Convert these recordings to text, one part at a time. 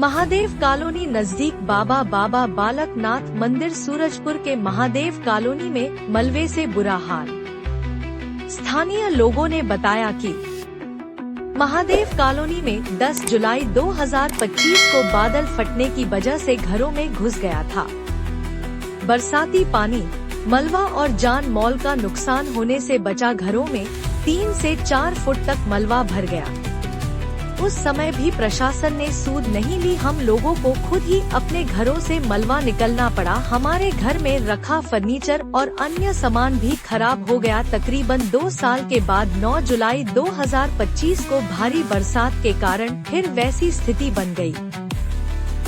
Mahadev colony नजदीक बाबा बालकनाथ मंदिर सूरजपुर के महादेव कॉलोनी में मलबे से बुरा हाल। स्थानीय लोगों ने बताया कि महादेव कॉलोनी में 10 जुलाई 2025 को बादल फटने की वजह से घरों में घुस गया था। बरसाती पानी, मलबा और जान माल का नुकसान होने से बचा। घरों में 3 से 4 फुट तक मलबा भर गया। उस समय भी प्रशासन ने सूद नहीं ली। हम लोगों को खुद ही अपने घरों से मलबा निकलना पड़ा। हमारे घर में रखा फर्नीचर और अन्य सामान भी खराब हो गया। तकरीबन 2 साल के बाद 9 जुलाई 2025 को भारी बरसात के कारण फिर वैसी स्थिति बन गई।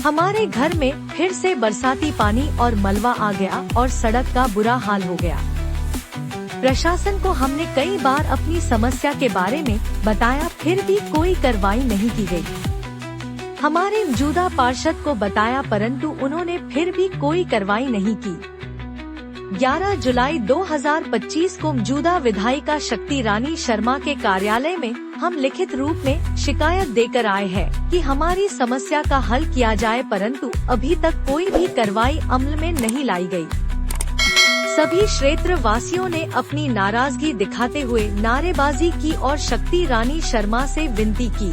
हमारे घर में फिर से बरसाती पानी और मलबा आ गया और सड़क का बुरा हाल हो गया। प्रशासन को हमने कई बार अपनी समस्या के बारे में बताया, फिर भी कोई कार्रवाई नहीं की गई। हमारे मौजूदा पार्षद को बताया, परंतु उन्होंने फिर भी कोई कार्रवाई नहीं की। 11 जुलाई 2025 को मौजूदा विधायिका शक्ति रानी शर्मा के कार्यालय में हम लिखित रूप में शिकायत देकर आए हैं कि हमारी समस्या का हल किया जाए, परंतु अभी तक कोई भी कार्रवाई अमल में नहीं लाई गई। सभी क्षेत्र वासियों ने अपनी नाराजगी दिखाते हुए नारेबाजी की और शक्ति रानी शर्मा से विनती की।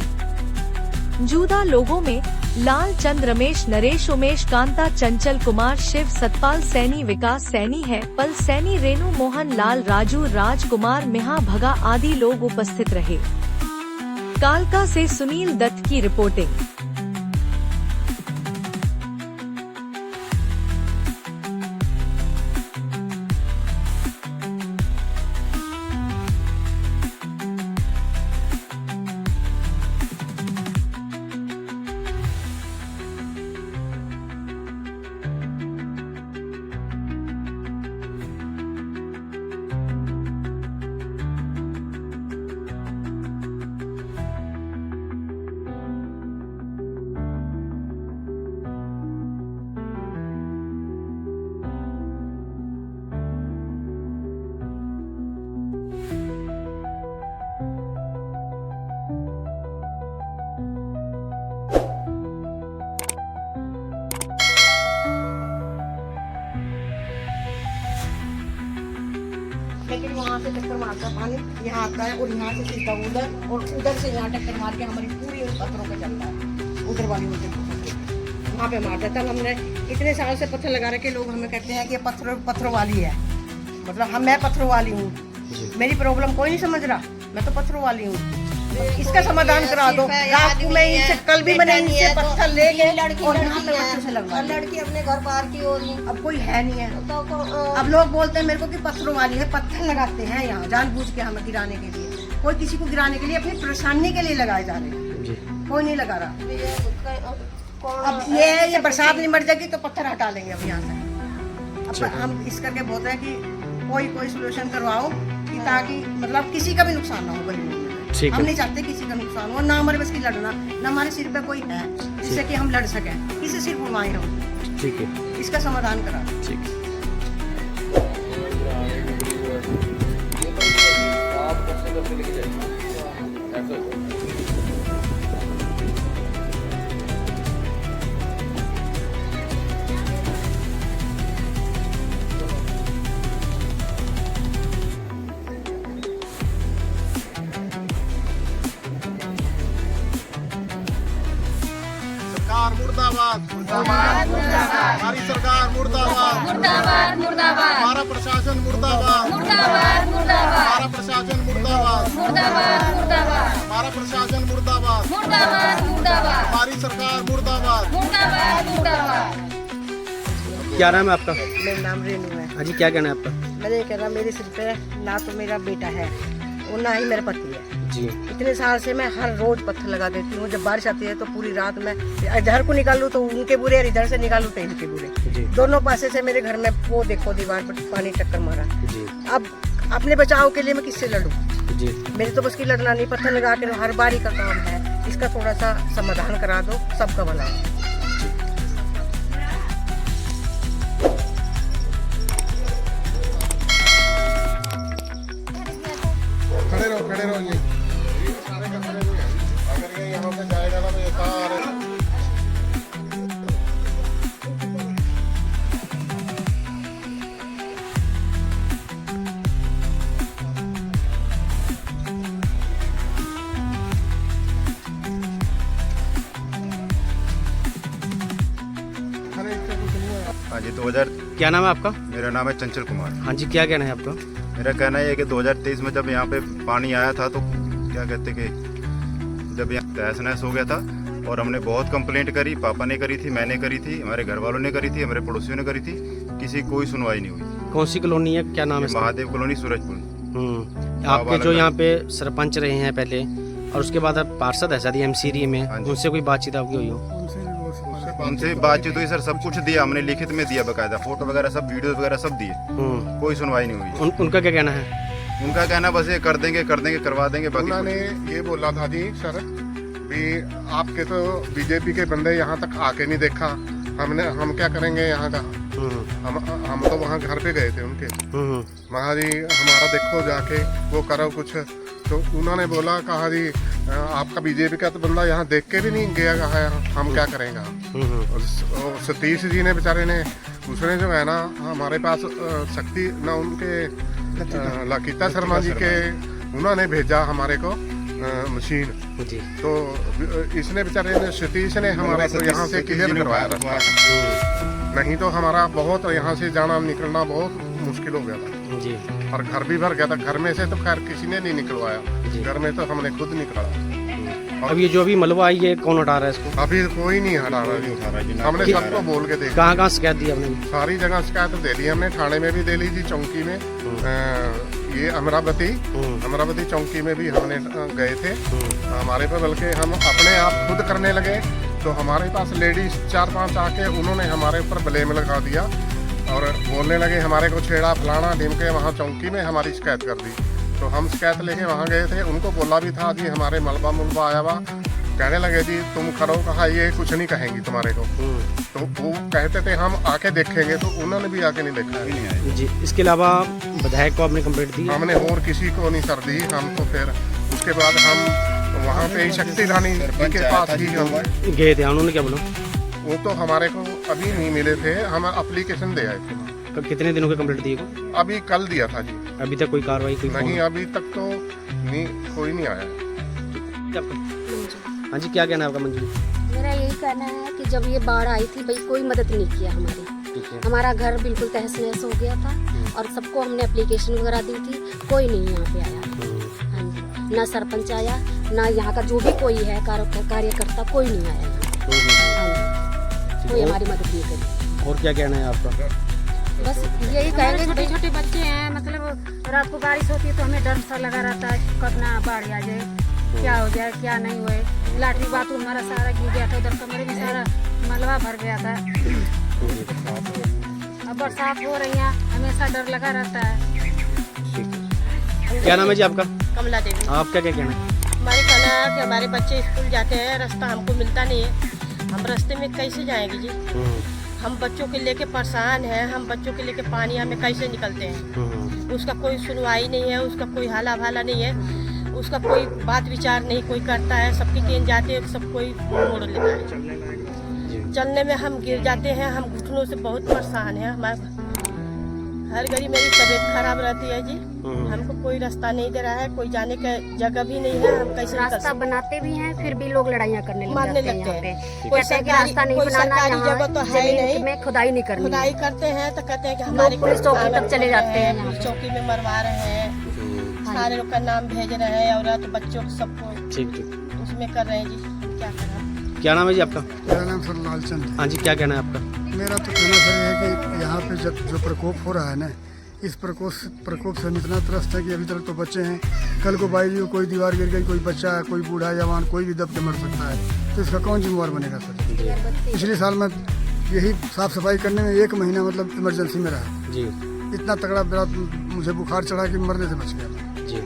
मौजूदा लोगों में लाल चंद, रमेश, नरेश, उमेश, कांता, चंचल कुमार, शिव, सतपाल सैनी, विकास सैनी है, पल सैनी, रेणु मोहन लाल, राजू, राजकुमार, मिहा भगा आदि लोग उपस्थित रहे। कालका से सुनील दत्त की रिपोर्टिंग। लेकिन वहाँ से टक्कर मारता पानी यहाँ आता है और यहाँ से सीधा उधर और उधर से यहाँ टक्कर मार के हमारी पूरी पत्थरों पे चलता है। उधर वाली वहाँ पे मारता है। तब हमने इतने साल से पत्थर लगा रखे। लोग हमें कहते हैं कि ये पत्थरों वाली है, मतलब मैं पत्थरों वाली हूँ। मेरी प्रॉब्लम कोई नहीं समझ रहा, मैं तो पत्थरों वाली हूँ। इसका समाधान करा दो। रात को मैं इनसे कल भी मैंने इनसे पत्थर ले गए और यहाँ पे बच्चों से लगवा। लड़की अपने घर पार की हो रही, अब कोई है नहीं है। अब लोग बोलते हैं मेरे को कि पत्थरों वाली है। पत्थर लगाते हैं यहाँ जानबूझ के हमें गिराने के लिए। कोई किसी को गिराने के लिए, अपनी परेशानी के लिए लगाए जा रहे हैं। कोई नहीं लगा रहा। अब ये बरसात नहीं मर जाएगी तो पत्थर हटा लेंगे अब यहाँ से। अब हम इस करके बोलते हैं कि कोई सोल्यूशन करवाओ कि ताकि मतलब किसी का भी नुकसान ना हो गली में। हम नहीं चाहते किसी का नुकसान हो, ना हमारे बस की लड़ना, ना हमारे सिर पे कोई है जिससे कि हम लड़ सकें। किसी सिर घुमाए हम, ठीक है, इसका समाधान करा। ठीक है। सरकार मुर्दाबाद, हमारी सरकार मुर्दाबाद, हमारा प्रशासन मुर्दाबाद, हमारा प्रशासन मुर्दाबाद, हमारा प्रशासन मुर्दाबाद, हमारी सरकार मुर्दाबाद। क्या नाम है आपका? मेरा नाम रेणु है। हाँ जी, क्या कहना है आपका? मैंने ये कहना, मेरे सिर पे ना तो मेरा बेटा है और ना ही मेरा पति है जी। इतने साल से मैं हर रोज पत्थर लगा देती हूँ। जब बारिश आती है तो पूरी रात मैं इधर को निकालूं तो उनके बुरे और इधर से निकालूं तो इनके बुरे। दोनों पासे से मेरे घर में वो देखो दीवार पर पानी टक्कर मारा। अब अपने बचाव के लिए मैं किससे लड़ूं? मेरे तो बस की लड़ना नहीं। पत्थर लगा के हर बारी का काम है। इसका थोड़ा सा समाधान करा दो, सबका भला हो। खड़े रहो ये सारे कचरे अगर ये यहाँ पे जाएगा ना तो ये सारे हाँ जी 2000। क्या नाम है आपका? मेरा नाम है चंचल कुमार। हाँ जी, क्या कहना है आपका? मेरा कहना ये है कि 2023 में जब यहाँ पे पानी आया था तो क्या कहते कि जब यहाँ तहस नहस हो गया था और हमने बहुत कंप्लेंट करी, पापा ने करी थी, मैंने करी थी, हमारे घर वालों ने करी थी, हमारे पड़ोसियों ने करी थी, किसी कोई सुनवाई नहीं हुई। कौन सी कॉलोनी है, क्या नाम है? महादेव कॉलोनी सूरजपुर। आपके जो यहाँ पे सरपंच रहे हैं पहले और उसके बाद आप पार्षद है शायद एमसीडी में, उनसे कोई बातचीत आपकी हुई हो? उनसे बातचीत हुई सर, सब कुछ दिया हमने, लिखित में दिया बकायदा, फोटो वगैरह सब, वीडियो वगैरह सब दिए, कोई सुनवाई नहीं हुई। उनका क्या कहना है? उनका कहना बस ये कर देंगे करवा देंगे। उन्होंने ये बोला था जी सर भी आपके तो बीजेपी के बंदे यहाँ तक आके नहीं देखा, हम क्या करेंगे यहाँ का। हम तो वहाँ घर पे गए थे उनके, वहाँ जी हमारा देखो जाके वो करो कुछ। तो उन्होंने बोला कहा जी आपका बीजेपी का तो बंदा यहाँ देख के भी नहीं गया है, हम क्या करेंगे। और सतीश जी ने बेचारे ने, उसने जो है ना हमारे पास शक्ति ना उनके लकीता शर्मा जी के, उन्होंने भेजा हमारे को मशीन। तो इसने बेचारे ने सतीश ने हमारे को यहाँ से क्लियर करवाया रास्ता, नहीं तो हमारा बहुत यहाँ से जाना निकलना बहुत मुश्किल हो गया था जी। और घर भी भर गया था। घर में से तो खैर किसी ने नहीं निकलवाया, घर में तो हमने खुद निकाला। अब ये जो भी मलबा आई है कौन हटा रहा है इसको? अभी कोई नहीं हटा रहा, हमने सबको बोल के देखा। कहाँ शिकायत दी आपने? सारी जगह शिकायत दे दी हमने, थाने में भी दे ली थी, चौकी में, ये अमरावती चौकी में भी हमने गए थे हमारे पे, बल्कि हम अपने आप खुद करने लगे तो हमारे पास लेडीज 4-5 आके उन्होंने हमारे ऊपर ब्लेम लगा दिया और बोलने लगे हमारे को छेड़ा फलाना ढीमके। वहाँ चौकी में हमारी शिकायत कर दी। तो हम शिकायत लेके वहाँ गए थे, उनको बोला भी था जी हमारे मलबा आया हुआ, कहने लगे जी तुम करो, कहा ये कुछ नहीं कहेंगी तुम्हारे को। तो वो कहते थे हम आके देखेंगे, तो उन्होंने भी आके नहीं देखा जी। इसके अलावा विधायक को आपने कंप्लेंट दी? हमने और किसी को नहीं सर दी। हम तो फिर उसके बाद हम वहाँ पे ही शक्ति रानी के पास ही हम गए थे, उन्होंने क्या बोला? वो तो हमारे को अभी नहीं मिले थे, हम एप्लीकेशन दे आए थे। कितने दिनों की कंप्लेंट दी? अभी कल दिया था जी। अभी तक कोई कार्रवाई नहीं, अभी तक तो नहीं, कोई नहीं आया। हाँ जी, क्या कहना है आपका मंजू? मेरा यही कहना है कि जब ये बाढ़ आई थी भाई कोई मदद नहीं किया हमारी। हमारा घर बिल्कुल तहस नहस हो गया था और सबको हमने एप्लीकेशन वगैरह दी थी, कोई नहीं यहाँ पे आया। हाँ जी, ना सरपंच आया, ना यहाँ का जो भी कोई है कार्यकर्ता, कोई नहीं आया। हाँ जी, कोई हमारी मदद नहीं करी। और क्या कहना है आपका? बस यही कहेंगे, छोटे छोटे बच्चे हैं, मतलब रात को बारिश होती है तो हमें डर सा लगा रहता है कब ना बाढ़ आ जाए, क्या हो जाए क्या नहीं हुए। लाटरी बाथरूम हमारा सारा गिर गया था, उधर कमरे में सारा मलबा भर गया था। अब बरसात हो रही है, हमेशा डर लगा रहता है। क्या नाम है जी आपका? कमला देवी। आपका क्या कहना है? हमारे कहना है कि हमारे बच्चे स्कूल जाते हैं, रास्ता हमको मिलता नहीं है, हम रास्ते में कैसे जाएंगे जी। हम बच्चों के लेके परेशान हैं, हम बच्चों के लेके पानी में कैसे निकलते हैं। उसका कोई सुनवाई नहीं है, उसका कोई हाला भाला नहीं है, उसका कोई बात विचार नहीं कोई करता है। सबकी ट्रेन जाते हैं, सब कोई मोड़ लेता है। चलने में हम गिर जाते हैं, हम घुटनों से बहुत परेशान हैं। हमारे हर घड़ी मेरी तबीयत खराब रहती है जी। हमको कोई रास्ता नहीं दे रहा है, कोई जाने का जगह भी नहीं है, हम कैसे रास्ता बनाते भी हैं फिर भी लोग लड़ाइयाँ करने मारने लगते हैं। कोई रास्ता नहीं बनाना, जगह तो है नहीं, में खुदाई नहीं करनी। खुदाई करते हैं तो कहते हैं कि हमारी पुलिस चौकी तक चले जाते हैं, पुलिस चौकी में मरवा रहे हैं, सारे लोग का नाम भेज रहे हैं, औरत बच्चों सबको उसमें कर रहे हैं जी। क्या करना। क्या नाम है जी आपका? मेरा नाम सर लालचंद। हाँ जी, क्या कहना है आपका? मेरा तो कहना सर ये है कि यहाँ पे जो प्रकोप हो रहा है ना, इस प्रकोप से हम इतना त्रस्त है कि अभी तक तो बच्चे हैं, कल को बाई जी कोई दीवार गिर गई, कोई बच्चा है, कोई बूढ़ा जवान, कोई भी दब के मर सकता है, तो इसका कौन जिम्मेवार बनेगा सर? पिछले साल मैं यही साफ सफाई करने में 1 महीना मतलब इमरजेंसी में रहा जी। इतना तगड़ा मेरा मुझे बुखार चढ़ा कि मरने से बच गया जी।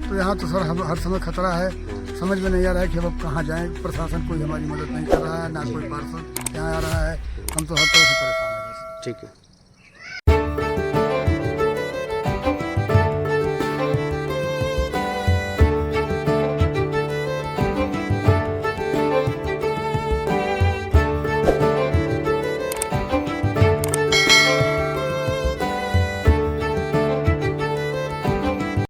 तो यहाँ तो सर हर समय खतरा है, समझ में नहीं आ रहा है कि अब कहाँ जाएँ। प्रशासन कोई हमारी मदद नहीं कर रहा है, ना कोई पार्षद यहाँ आ रहा है, हम तो हर तरह से परेशान हैं। ठीक है।